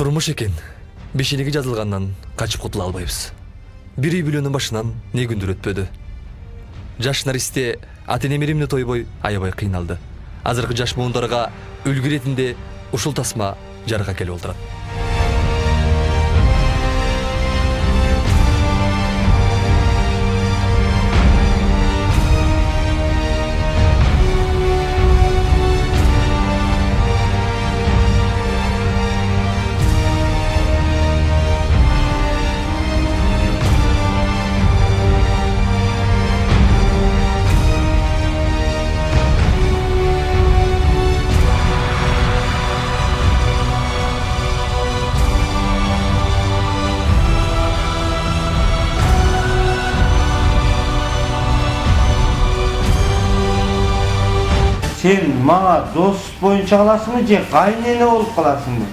Турмуш экен. Бешенеге жазылгандан качып кутула албайбыз. Бир үй бүлөнүн башынан не күндөр өтпөдү. Жаш наристе ата-энемеримне тойбой аябай кыйналды. Азыркы жаш муундарга үлгү ретинде ушул тасма жарга келип олтурат. Sen mağa dost boyunca kalasın je kaynene olup kalasın mı?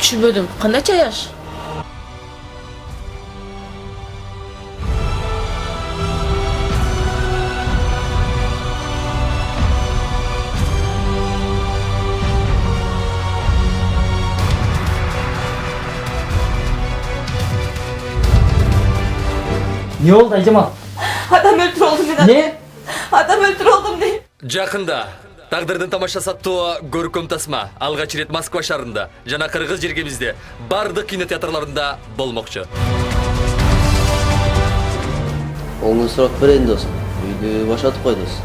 Түшүнбөдүм. Кандайча жаш? Ne oldu Aycamal? Адам өлтүрүп алдым мен. Ne? Адам өлтүрүп алдым дейм. Жакында тагдырдын тамаша саттоо көркөм тасма алгач ирет Москва шаарында жана кыргыз жергебизде бардык кинотеатрларында болмокчу. Оңун сурап берейин досум. Үйдү башатып койдус.